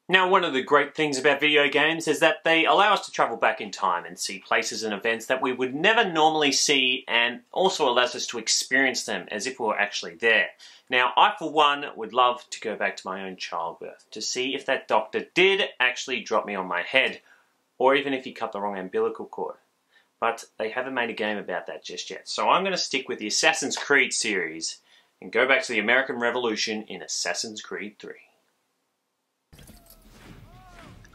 Now, one of the great things about video games is that they allow us to travel back in time and see places and events that we would never normally see, and also allows us to experience them as if we were actually there. Now, I for one would love to go back to my own childbirth to see if that doctor did actually drop me on my head, or even if he cut the wrong umbilical cord. But they haven't made a game about that just yet, so I'm going to stick with the Assassin's Creed series and go back to the American Revolution in Assassin's Creed 3.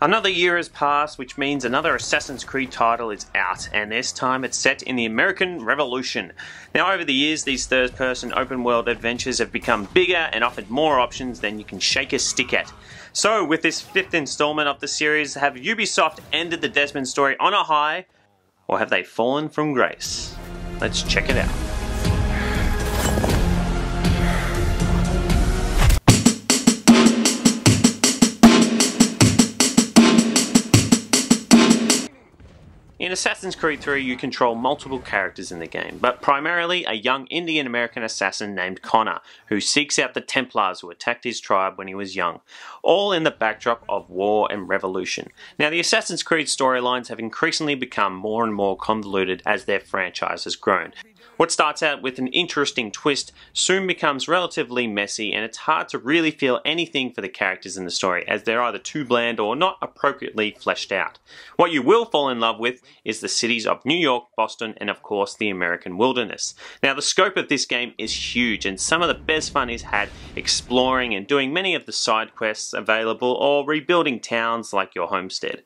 Another year has passed, which means another Assassin's Creed title is out, and this time it's set in the American Revolution. Now, over the years, these third-person open-world adventures have become bigger and offered more options than you can shake a stick at. So, with this 5th installment of the series, have Ubisoft ended the Desmond story on a high, or have they fallen from grace? Let's check it out. In Assassin's Creed 3, you control multiple characters in the game, but primarily a young Indian-American assassin named Connor, who seeks out the Templars who attacked his tribe when he was young, all in the backdrop of war and revolution. Now, the Assassin's Creed storylines have increasingly become more and more convoluted as their franchise has grown. What starts out with an interesting twist soon becomes relatively messy, and it's hard to really feel anything for the characters in the story, as they're either too bland or not appropriately fleshed out. What you will fall in love with is the cities of New York, Boston, and of course the American wilderness. Now, the scope of this game is huge, and some of the best fun is had exploring and doing many of the side quests available, or rebuilding towns like your homestead.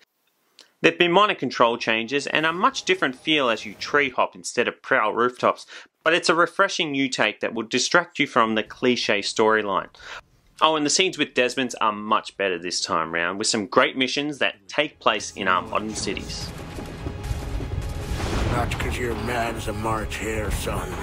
There have been minor control changes and a much different feel as you tree hop instead of prowl rooftops, but it's a refreshing new take that will distract you from the cliche storyline. Oh, and the scenes with Desmond are much better this time round, with some great missions that take place in our modern cities. Not because you're mad as a March hare, son.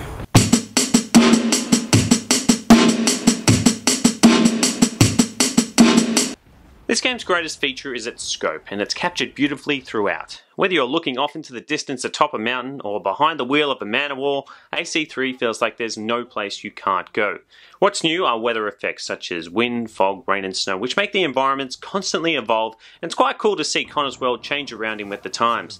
This game's greatest feature is its scope, and it's captured beautifully throughout. Whether you're looking off into the distance atop a mountain or behind the wheel of a man-of-war, AC3 feels like there's no place you can't go. What's new are weather effects such as wind, fog, rain and snow, which make the environments constantly evolve, and it's quite cool to see Connor's world change around him with the times.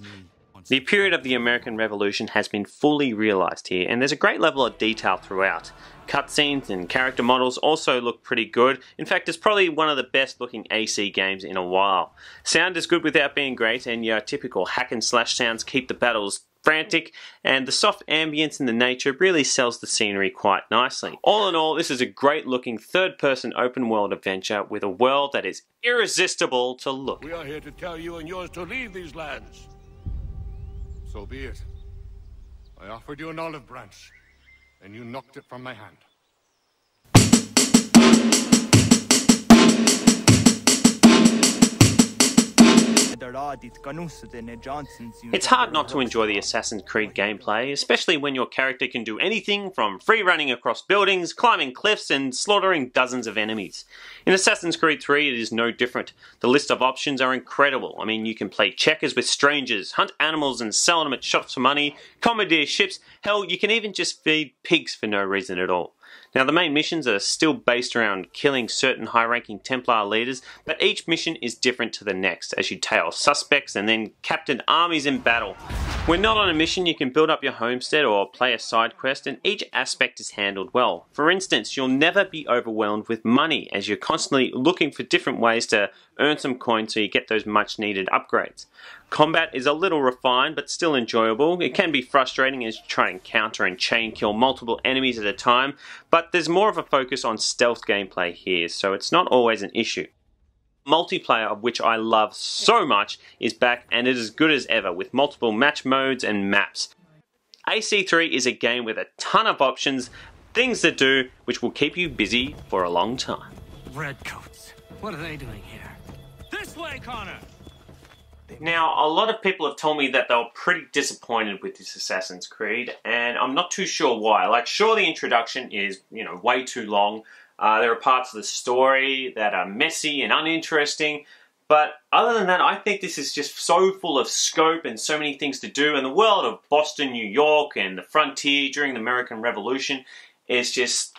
The period of the American Revolution has been fully realised here, and there's a great level of detail throughout. Cutscenes and character models also look pretty good. In fact, it's probably one of the best looking AC games in a while. Sound is good without being great, and your typical hack and slash sounds keep the battles frantic, and the soft ambience in the nature really sells the scenery quite nicely. All in all, this is a great looking third-person open world adventure with a world that is irresistible to look. We are here to tell you and yours to leave these lands. So be it. I offered you an olive branch, and you knocked it from my hand. It's hard not to enjoy the Assassin's Creed gameplay, especially when your character can do anything from free running across buildings, climbing cliffs, and slaughtering dozens of enemies. In Assassin's Creed 3 it is no different. The list of options are incredible. I mean, you can play checkers with strangers, hunt animals and sell them at shops for money, commandeer ships, hell, you can even just feed pigs for no reason at all. Now, the main missions are still based around killing certain high-ranking Templar leaders, but each mission is different to the next as you tail suspects and then captain armies in battle. When not on a mission, you can build up your homestead or play a side quest, and each aspect is handled well. For instance, you'll never be overwhelmed with money as you're constantly looking for different ways to earn some coins so you get those much-needed upgrades. Combat is a little refined, but still enjoyable. It can be frustrating as you try and counter and chain kill multiple enemies at a time, but there's more of a focus on stealth gameplay here, so it's not always an issue. Multiplayer, of which I love so much, is back, and it is as good as ever with multiple match modes and maps. AC3 is a game with a ton of options, things to do, which will keep you busy for a long time. Redcoats, what are they doing here? This way, Connor! Now, a lot of people have told me that they were pretty disappointed with this Assassin's Creed, and I'm not too sure why. Like, sure, the introduction is, way too long. There are parts of the story that are messy and uninteresting, but other than that, I think this is just so full of scope and so many things to do, and the world of Boston, New York, and the frontier during the American Revolution is just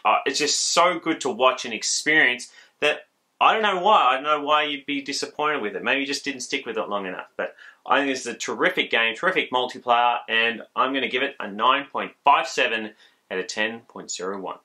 so good to watch and experience that I don't know why. I don't know why you'd be disappointed with it. Maybe you just didn't stick with it long enough. But I think this is a terrific game, terrific multiplayer, and I'm going to give it a 9.57 out of 10.01.